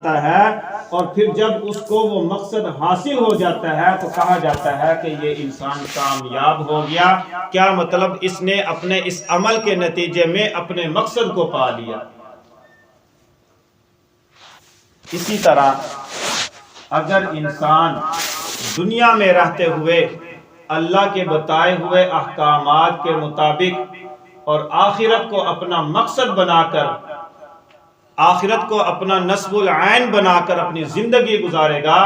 ہے اور پھر جب اس کو وہ مقصد حاصل ہو جاتا ہے تو کہا جاتا ہے کہ یہ انسان کامیاب ہو گیا۔ کیا مطلب؟ اس نے اپنے اس عمل کے نتیجے میں اپنے مقصد کو پا لیا۔ اسی طرح اگر انسان دنیا میں رہتے ہوئے اللہ کے بتائے ہوئے احکامات کے مطابق اور آخرت کو اپنا مقصد بنا کر، آخرت کو اپنا نصب العین بنا کر اپنی زندگی گزارے گا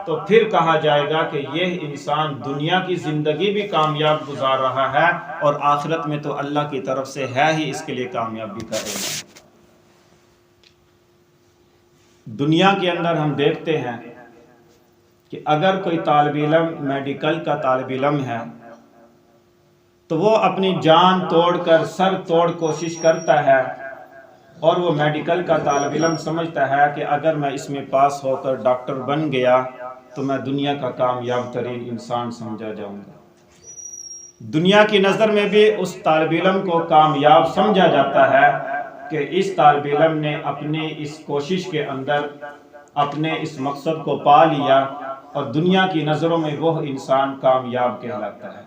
تو پھر کہا جائے گا کہ یہ انسان دنیا کی زندگی بھی کامیاب گزار رہا ہے اور آخرت میں تو اللہ کی طرف سے ہے ہی اس کے لیے کامیابی کا اعلان۔ دنیا کے اندر ہم دیکھتے ہیں کہ اگر کوئی طالب علم میڈیکل کا طالب علم ہے تو وہ اپنی جان توڑ کر سر توڑ کوشش کرتا ہے، اور وہ میڈیکل کا طالب علم سمجھتا ہے کہ اگر میں اس میں پاس ہو کر ڈاکٹر بن گیا تو میں دنیا کا کامیاب ترین انسان سمجھا جاؤں گا۔ دنیا کی نظر میں بھی اس طالب علم کو کامیاب سمجھا جاتا ہے کہ اس طالب علم نے اپنی اس کوشش کے اندر اپنے اس مقصد کو پا لیا، اور دنیا کی نظروں میں وہ انسان کامیاب کہلاتا ہے۔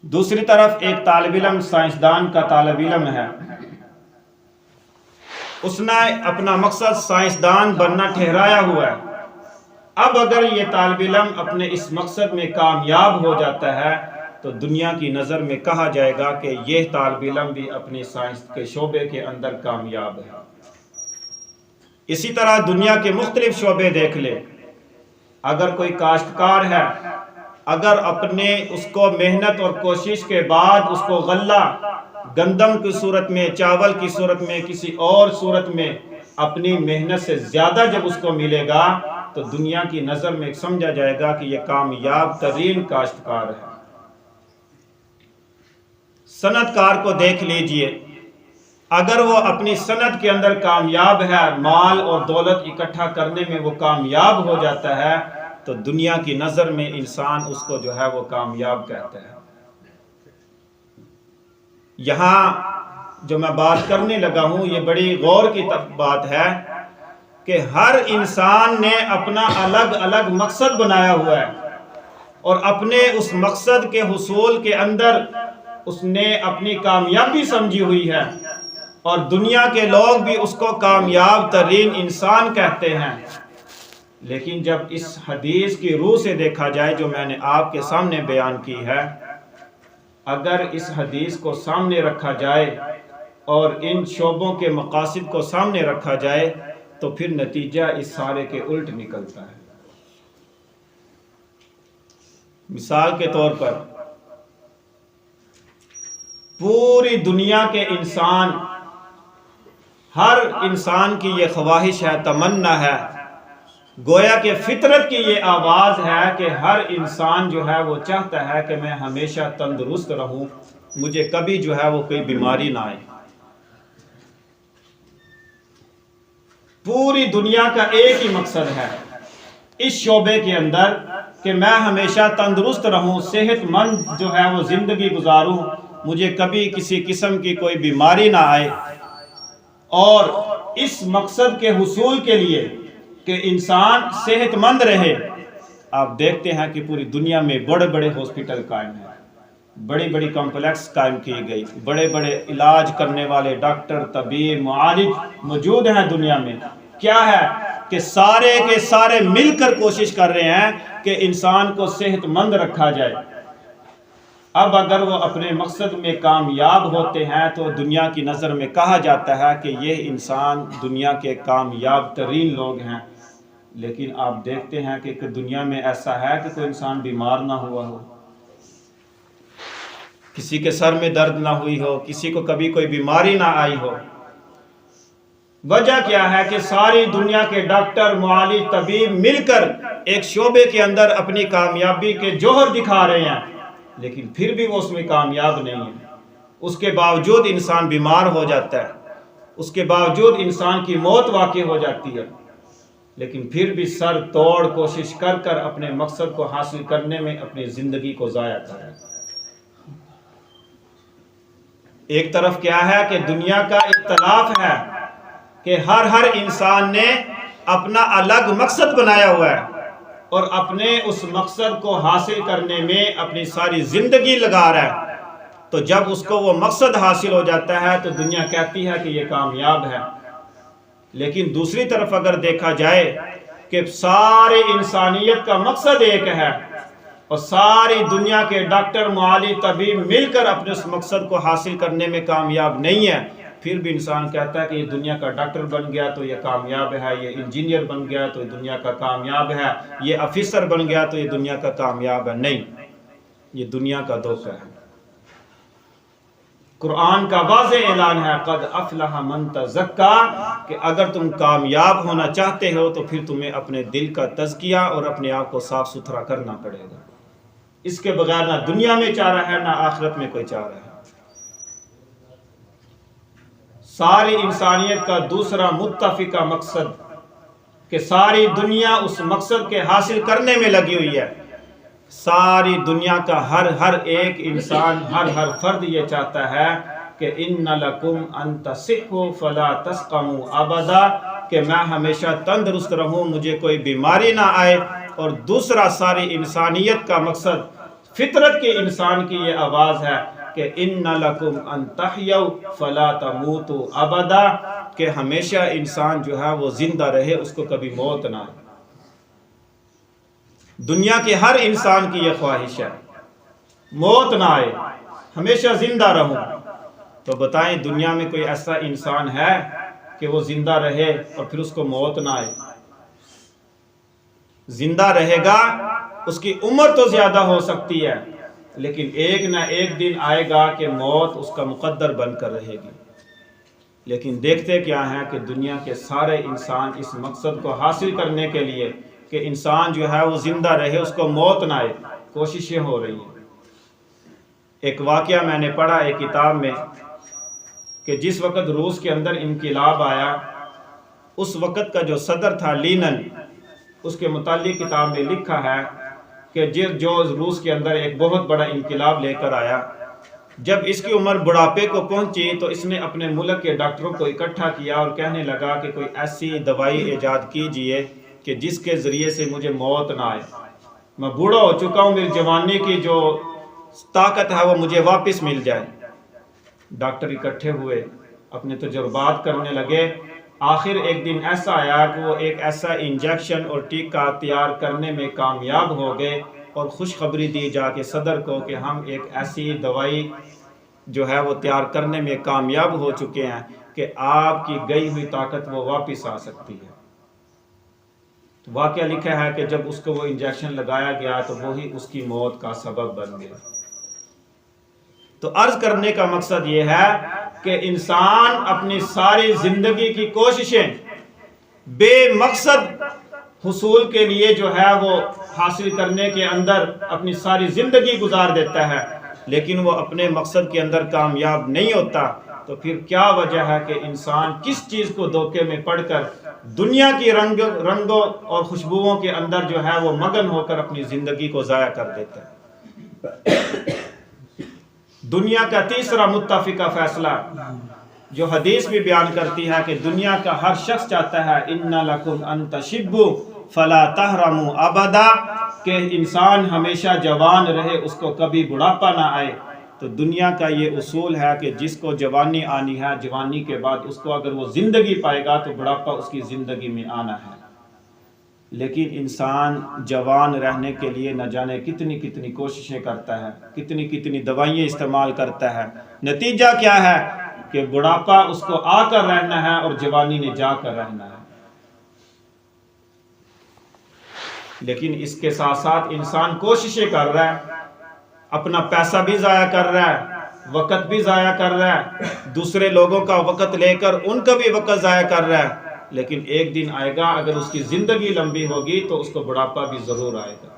دوسری طرف ایک طالب علم سائنسدان کا طالب علم ہے، اس نے اپنا مقصد سائنسدان بننا ٹھہرایا ہوا ہے۔ اب اگر یہ طالب علم اپنے اس مقصد میں کامیاب ہو جاتا ہے تو دنیا کی نظر میں کہا جائے گا کہ یہ طالب علم بھی اپنی سائنس کے شعبے کے اندر کامیاب ہے۔ اسی طرح دنیا کے مختلف شعبے دیکھ لے، اگر کوئی کاشتکار ہے، اگر اپنے اس کو محنت اور کوشش کے بعد اس کو غلہ گندم کی صورت میں، چاول کی صورت میں، کسی اور صورت میں اپنی محنت سے زیادہ جب اس کو ملے گا تو دنیا کی نظر میں سمجھا جائے گا کہ یہ کامیاب ترین کاشتکار ہے۔ صنعت کار کو دیکھ لیجئے، اگر وہ اپنی صنعت کے اندر کامیاب ہے، مال اور دولت اکٹھا کرنے میں وہ کامیاب ہو جاتا ہے تو دنیا کی نظر میں انسان اس کو جو ہے وہ کامیاب کہتا ہے۔ یہاں جو میں بات کرنے لگا ہوں یہ بڑی غور کی بات ہے کہ ہر انسان نے اپنا الگ الگ مقصد بنایا ہوا ہے، اور اپنے اس مقصد کے حصول کے اندر اس نے اپنی کامیابی سمجھی ہوئی ہے، اور دنیا کے لوگ بھی اس کو کامیاب ترین انسان کہتے ہیں۔ لیکن جب اس حدیث کی روح سے دیکھا جائے جو میں نے آپ کے سامنے بیان کی ہے، اگر اس حدیث کو سامنے رکھا جائے اور ان شعبوں کے مقاصد کو سامنے رکھا جائے تو پھر نتیجہ اس سارے کے الٹ نکلتا ہے۔ مثال کے طور پر پوری دنیا کے انسان، ہر انسان کی یہ خواہش ہے، تمنا ہے، گویا کہ فطرت کی یہ آواز ہے کہ ہر انسان جو ہے وہ چاہتا ہے کہ میں ہمیشہ تندرست رہوں، مجھے کبھی جو ہے وہ کوئی بیماری نہ آئے۔ پوری دنیا کا ایک ہی مقصد ہے اس شعبے کے اندر کہ میں ہمیشہ تندرست رہوں، صحت مند جو ہے وہ زندگی گزاروں، مجھے کبھی کسی قسم کی کوئی بیماری نہ آئے۔ اور اس مقصد کے حصول کے لیے کہ انسان صحت مند رہے، آپ دیکھتے ہیں کہ پوری دنیا میں بڑے بڑے ہاسپٹل قائم ہیں، بڑی بڑی کمپلیکس قائم کی گئی، بڑے بڑے علاج کرنے والے ڈاکٹر، طبیب، معالج موجود ہیں دنیا میں۔ کیا ہے کہ سارے کے سارے مل کر کوشش کر رہے ہیں کہ انسان کو صحت مند رکھا جائے۔ اب اگر وہ اپنے مقصد میں کامیاب ہوتے ہیں تو دنیا کی نظر میں کہا جاتا ہے کہ یہ انسان دنیا کے کامیاب ترین لوگ ہیں۔ لیکن آپ دیکھتے ہیں کہ دنیا میں ایسا ہے کہ کوئی انسان بیمار نہ ہوا ہو، کسی کے سر میں درد نہ ہوئی ہو، کسی کو کبھی کوئی بیماری نہ آئی ہو۔ وجہ کیا ہے کہ ساری دنیا کے ڈاکٹر، معالج، طبیب مل کر ایک شعبے کے اندر اپنی کامیابی کے جوہر دکھا رہے ہیں، لیکن پھر بھی وہ اس میں کامیاب نہیں ہے۔ اس کے باوجود انسان بیمار ہو جاتا ہے، اس کے باوجود انسان کی موت واقع ہو جاتی ہے، لیکن پھر بھی سر توڑ کوشش کر کر اپنے مقصد کو حاصل کرنے میں اپنی زندگی کو ضائع کر رہا ہے۔ ایک طرف کیا ہے کہ دنیا کا اختلاف ہے کہ ہر انسان نے اپنا الگ مقصد بنایا ہوا ہے اور اپنے اس مقصد کو حاصل کرنے میں اپنی ساری زندگی لگا رہا ہے، تو جب اس کو وہ مقصد حاصل ہو جاتا ہے تو دنیا کہتی ہے کہ یہ کامیاب ہے۔ لیکن دوسری طرف اگر دیکھا جائے کہ ساری انسانیت کا مقصد ایک ہے اور ساری دنیا کے ڈاکٹر، معالج، طبیب مل کر اپنے اس مقصد کو حاصل کرنے میں کامیاب نہیں ہے، پھر بھی انسان کہتا ہے کہ یہ دنیا کا ڈاکٹر بن گیا تو یہ کامیاب ہے، یہ انجینئر بن گیا تو یہ دنیا کا کامیاب ہے، یہ افسر بن گیا تو یہ دنیا کا کامیاب ہے۔ نہیں، یہ دنیا کا دھوکہ ہے۔ قرآن کا واضح اعلان ہے، قد افلح من تزکا، کہ اگر تم کامیاب ہونا چاہتے ہو تو پھر تمہیں اپنے دل کا تزکیہ اور اپنے آپ کو صاف ستھرا کرنا پڑے گا۔ اس کے بغیر نہ دنیا میں چارہ ہے نہ آخرت میں کوئی چارہ ہے۔ ساری انسانیت کا دوسرا متفقہ مقصد کہ ساری دنیا اس مقصد کے حاصل کرنے میں لگی ہوئی ہے۔ ساری دنیا کا ہر ایک انسان، ہر فرد یہ چاہتا ہے کہ ان لکم ان تصحوا فلا تسقموا ابدا، کہ میں ہمیشہ تندرست رہوں، مجھے کوئی بیماری نہ آئے۔ اور دوسرا ساری انسانیت کا مقصد، فطرت کے انسان کی یہ آواز ہے کہ ان لکم ان تحیوا فلا تموتوا ابدا، کہ ہمیشہ انسان جو ہے وہ زندہ رہے، اس کو کبھی موت نہ آئے۔ دنیا کے ہر انسان کی یہ خواہش ہے، موت نہ آئے، ہمیشہ زندہ رہوں۔ تو بتائیں دنیا میں کوئی ایسا انسان ہے کہ وہ زندہ رہے اور پھر اس کو موت نہ آئے؟ زندہ رہے گا، اس کی عمر تو زیادہ ہو سکتی ہے، لیکن ایک نہ ایک دن آئے گا کہ موت اس کا مقدر بن کر رہے گی۔ لیکن دیکھتے کیا ہیں کہ دنیا کے سارے انسان اس مقصد کو حاصل کرنے کے لیے کہ انسان جو ہے وہ زندہ رہے، اس کو موت نہ آئے، کوششیں ہو رہی ہیں۔ ایک واقعہ میں نے پڑھا ایک کتاب میں کہ جس وقت روس کے اندر انقلاب آیا، اس وقت کا جو صدر تھا لینن، اس کے متعلق کتاب میں لکھا ہے کہ جو روس کے اندر ایک بہت بڑا انقلاب لے کر آیا، جب اس کی عمر بڑھاپے کو پہنچی تو اس نے اپنے ملک کے ڈاکٹروں کو اکٹھا کیا اور کہنے لگا کہ کوئی ایسی دوائی ایجاد کیجئے کہ جس کے ذریعے سے مجھے موت نہ آئے، میں بوڑھا ہو چکا ہوں، میری جوانی کی جو طاقت ہے وہ مجھے واپس مل جائے۔ ڈاکٹر اکٹھے ہوئے، اپنے تجربات کرنے لگے۔ آخر ایک دن ایسا آیا کہ وہ ایک ایسا انجیکشن اور ٹیکہ تیار کرنے میں کامیاب ہو گئے اور خوشخبری دی جا کے صدر کو کہ ہم ایک ایسی دوائی جو ہے وہ تیار کرنے میں کامیاب ہو چکے ہیں کہ آپ کی گئی ہوئی طاقت وہ واپس آ سکتی ہے۔ واقعہ لکھا ہے کہ جب اس کو وہ انجیکشن لگایا گیا تو وہی اس کی موت کا سبب بن گیا۔ تو عرض کرنے کا مقصد یہ ہے کہ انسان اپنی ساری زندگی کی کوششیں بے مقصد حصول کے لیے جو ہے وہ حاصل کرنے کے اندر اپنی ساری زندگی گزار دیتا ہے، لیکن وہ اپنے مقصد کے اندر کامیاب نہیں ہوتا۔ تو پھر کیا وجہ ہے کہ انسان کس چیز کو دھوکے میں پڑ کر دنیا کی رنگوں اور خوشبوؤں کے اندر جو ہے وہ مگن ہو کر اپنی زندگی کو ضائع کر دیتا ہے۔ دنیا کا تیسرا متفقہ فیصلہ جو حدیث بھی بیان کرتی ہے کہ دنیا کا ہر شخص چاہتا ہے ان لکم ان تشبوا فلا تحرموا ابدا، کہ انسان ہمیشہ جوان رہے، اس کو کبھی بڑھاپا نہ آئے۔ تو دنیا کا یہ اصول ہے کہ جس کو جوانی آنی ہے، جوانی کے بعد اس کو اگر وہ زندگی پائے گا تو بڑھاپا اس کی زندگی میں آنا ہے۔ لیکن انسان جوان رہنے کے لیے نہ جانے کتنی کتنی کوششیں کرتا ہے، کتنی کتنی دوائیں استعمال کرتا ہے، نتیجہ کیا ہے کہ بڑھاپا اس کو آ کر رہنا ہے اور جوانی نے جا کر رہنا ہے۔ لیکن اس کے ساتھ ساتھ انسان کوششیں کر رہا ہے، اپنا پیسہ بھی ضائع کر رہا ہے، وقت بھی ضائع کر رہا ہے، دوسرے لوگوں کا وقت لے کر ان کا بھی وقت ضائع کر رہا ہے۔ لیکن ایک دن آئے گا اگر اس کی زندگی لمبی ہوگی تو اس کو بڑھاپا بھی ضرور آئے گا۔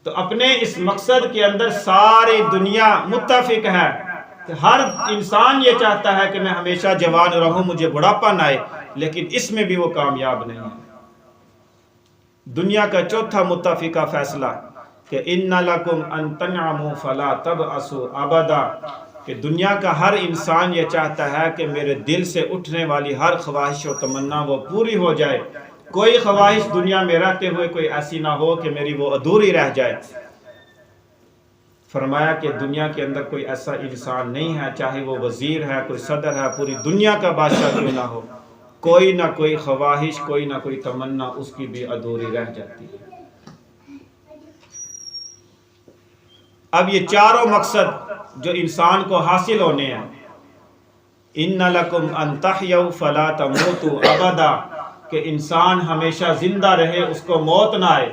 تو اپنے اس مقصد کے اندر ساری دنیا متفق ہے کہ ہر انسان یہ چاہتا ہے کہ میں ہمیشہ جوان رہوں، مجھے بڑھاپا نہ آئے، لیکن اس میں بھی وہ کامیاب نہیں ہے۔ دنیا کا چوتھا متفقہ فیصلہ کہ ان لکم ان تنعموا فلا تبأسوا ابدا، کہ دنیا کا ہر انسان یہ چاہتا ہے کہ میرے دل سے اٹھنے والی ہر خواہش و تمنا وہ پوری ہو جائے، کوئی خواہش دنیا میں رہتے ہوئے کوئی ایسی نہ ہو کہ میری وہ ادھوری رہ جائے۔ فرمایا کہ دنیا کے اندر کوئی ایسا انسان نہیں ہے، چاہے وہ وزیر ہے، کوئی صدر ہے، پوری دنیا کا بادشاہ کیوں نہ ہو، کوئی نہ کوئی خواہش، کوئی نہ کوئی تمنا اس کی بھی ادھوری رہ جاتی ہے۔ اب یہ چاروں مقصد جو انسان کو حاصل ہونے ہیں، ان لکم ان تحیوا فلا تموتوا ابدا، کہ انسان ہمیشہ زندہ رہے، اس کو موت نہ آئے۔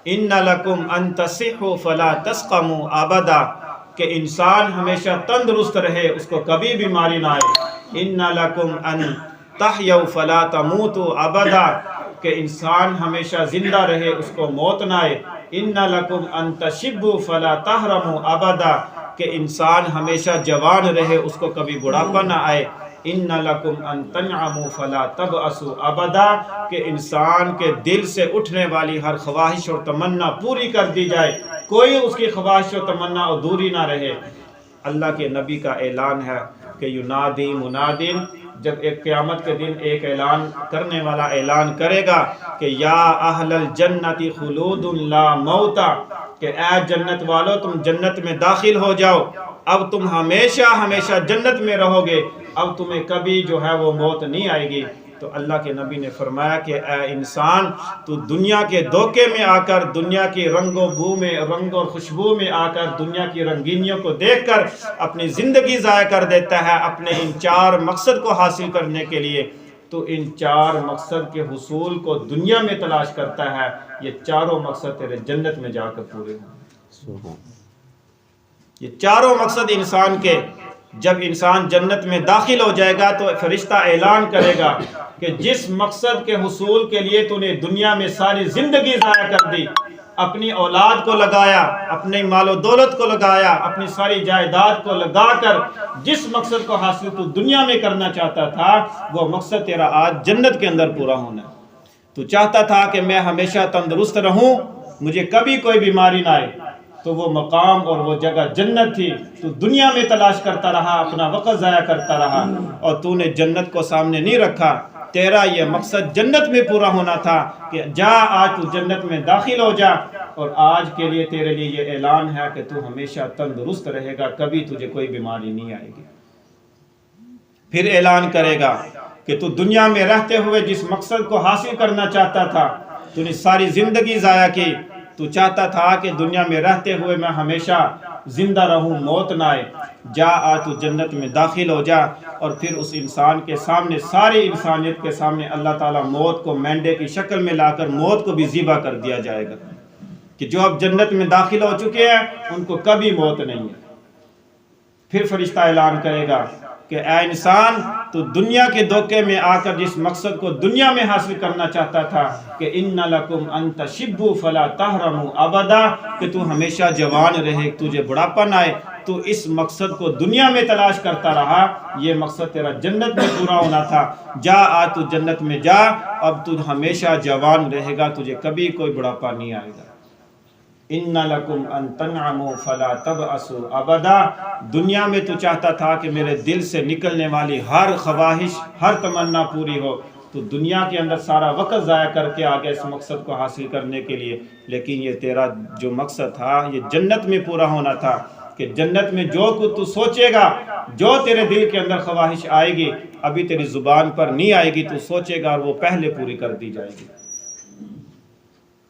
ان لکم ان تصحوا فلا تسقموا ابدا، کہ انسان ہمیشہ تندرست رہے، اس کو کبھی بیماری نہ آئے۔ ان لکم ان تحیوا فلا تموتوا ابدا، کہ انسان ہمیشہ زندہ رہے، اس کو موت نہ آئے۔ ان لکم ان تشبوا فلا تحرموا ابدا، کہ انسان ہمیشہ جوان رہے، اس کو کبھی بڑھاپا نہ آئے۔ ان لکم ان تنعموا فلا تبأسوا ابدا، کہ انسان کے دل سے اٹھنے والی ہر خواہش اور تمنا پوری کر دی جائے، کوئی اس کی خواہش اور تمنا ادھوری نہ رہے۔ اللہ کے نبی کا اعلان ہے کہ ینادی منادن، جب ایک قیامت کے دن ایک اعلان کرنے والا اعلان کرے گا کہ یا اہل الجنت خلود لا موت، کہ اے جنت والو تم جنت میں داخل ہو جاؤ، اب تم ہمیشہ ہمیشہ جنت میں رہو گے، اب تمہیں کبھی جو ہے وہ موت نہیں آئے گی۔ تو اللہ کے نبی نے فرمایا کہ اے انسان، تو دنیا کے دھوکے میں آ کر، دنیا کی رنگ و بو میں، رنگ اور خوشبو میں آ کر، دنیا کی رنگینیوں کو دیکھ کر اپنی زندگی ضائع کر دیتا ہے اپنے ان چار مقصد کو حاصل کرنے کے لیے۔ تو ان چار مقصد کے حصول کو دنیا میں تلاش کرتا ہے، یہ چاروں مقصد تیرے جنت میں جا کر پورے ہوں۔ یہ چاروں مقصد انسان کے جب انسان جنت میں داخل ہو جائے گا تو فرشتہ اعلان کرے گا کہ جس مقصد کے حصول کے لیے تو نے دنیا میں ساری زندگی ضائع کر دی، اپنی اولاد کو لگایا، اپنے مال و دولت کو لگایا، اپنی ساری جائیداد کو لگا کر جس مقصد کو حاصل تو دنیا میں کرنا چاہتا تھا، وہ مقصد تیرا آج جنت کے اندر پورا ہونا ہے۔ تو چاہتا تھا کہ میں ہمیشہ تندرست رہوں، مجھے کبھی کوئی بیماری نہ آئے، تو وہ مقام اور وہ جگہ جنت تھی، تو دنیا میں تلاش کرتا رہا، اپنا وقت ضائع کرتا رہا، اور تو نے جنت کو سامنے نہیں رکھا۔ تیرا یہ مقصد جنت میں پورا ہونا تھا کہ جا آج تو جنت میں داخل ہو جا، اور آج کے لیے تیرے لیے یہ اعلان ہے کہ تو ہمیشہ تندرست رہے گا، کبھی تجھے کوئی بیماری نہیں آئے گی۔ پھر اعلان کرے گا کہ تو دنیا میں رہتے ہوئے جس مقصد کو حاصل کرنا چاہتا تھا، تو نے ساری زندگی ضائع کی، تو چاہتا تھا کہ دنیا میں رہتے ہوئے میں ہمیشہ زندہ رہوں، موت نہ آئے، جا آج تو جنت میں داخل ہو جا۔ اور پھر اس انسان کے سامنے، ساری انسانیت کے سامنے اللہ تعالیٰ موت کو مینڈے کی شکل میں لا کر موت کو بھی ذبح کر دیا جائے گا، کہ جو اب جنت میں داخل ہو چکے ہیں ان کو کبھی موت نہیں ہے۔ پھر فرشتہ اعلان کرے گا کہ اے انسان، تو دنیا کے دھوکے میں آ کر جس مقصد کو دنیا میں حاصل کرنا چاہتا تھا کہ ان لکم ان تشبوا فلا تحرموا ابدا، کہ تو ہمیشہ جوان رہے، تجھے بڑھاپا نہ آئے، تو اس مقصد کو دنیا میں تلاش کرتا رہا، یہ مقصد تیرا جنت میں پورا ہونا تھا۔ جا آج تو جنت میں جا، اب تو ہمیشہ جوان رہے گا، تجھے کبھی کوئی بڑھاپا نہیں آئے گا۔ ان لکم ان تنعموا فلا تبأسوا ابدا، دنیا میں تو چاہتا تھا کہ میرے دل سے نکلنے والی ہر خواہش، ہر تمنا پوری ہو، تو دنیا کے اندر سارا وقت ضائع کر کے آگے اس مقصد کو حاصل کرنے کے لیے، لیکن یہ تیرا جو مقصد تھا یہ جنت میں پورا ہونا تھا، کہ جنت میں جو کچھ تو سوچے گا، جو تیرے دل کے اندر خواہش آئے گی، ابھی تیری زبان پر نہیں آئے گی، تو سوچے گا اور وہ پہلے پوری کر دی جائے گی۔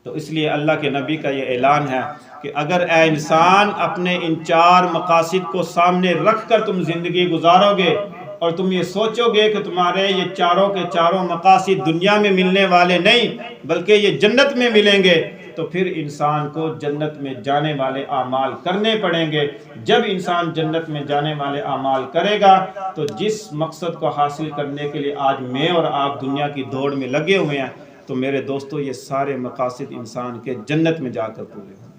تو اس لیے اللہ کے نبی کا یہ اعلان ہے کہ اگر اے انسان اپنے ان چار مقاصد کو سامنے رکھ کر تم زندگی گزارو گے، اور تم یہ سوچو گے کہ تمہارے یہ چاروں کے چاروں مقاصد دنیا میں ملنے والے نہیں بلکہ یہ جنت میں ملیں گے، تو پھر انسان کو جنت میں جانے والے اعمال کرنے پڑیں گے۔ جب انسان جنت میں جانے والے اعمال کرے گا تو جس مقصد کو حاصل کرنے کے لیے آج میں اور آپ دنیا کی دوڑ میں لگے ہوئے ہیں، تو میرے دوستو یہ سارے مقاصد انسان کے جنت میں جا کر پورے ہوں گے۔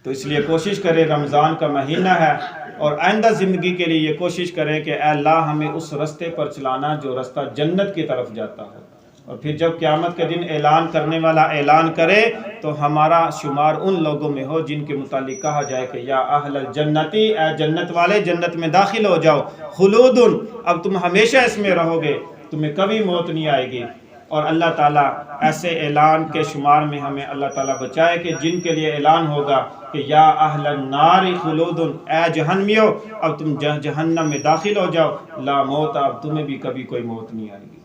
تو اس لیے کوشش کریں، رمضان کا مہینہ ہے، اور آئندہ زندگی کے لیے یہ کوشش کریں کہ اے اللہ ہمیں اس رستے پر چلانا جو رستہ جنت کی طرف جاتا ہے۔ اور پھر جب قیامت کے دن اعلان کرنے والا اعلان کرے تو ہمارا شمار ان لوگوں میں ہو جن کے متعلق کہا جائے کہ یا اہل الجنتی، اے جنت والے جنت میں داخل ہو جاؤ، خلود، اب تم ہمیشہ اس میں رہو گے، تمہیں کبھی موت نہیں آئے گی۔ اور اللہ تعالیٰ ایسے اعلان کے شمار میں ہمیں اللہ تعالیٰ بچائے کہ جن کے لیے اعلان ہوگا کہ یا اہل النار خلود، اے جہنمیو اب تم جہنم میں داخل ہو جاؤ، لا موت، اب تمہیں بھی کبھی کوئی موت نہیں آئے گی۔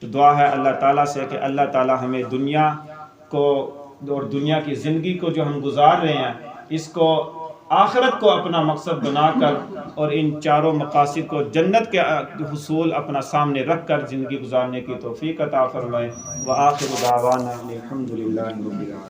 تو دعا ہے اللہ تعالیٰ سے کہ اللہ تعالیٰ ہمیں دنیا کو اور دنیا کی زندگی کو جو ہم گزار رہے ہیں اس کو آخرت کو اپنا مقصد بنا کر اور ان چاروں مقاصد کو جنت کے حصول اپنا سامنے رکھ کر زندگی گزارنے کی توفیق عطا فرمائے۔ وآخر دعوانا الحمدللہ رب العالمین۔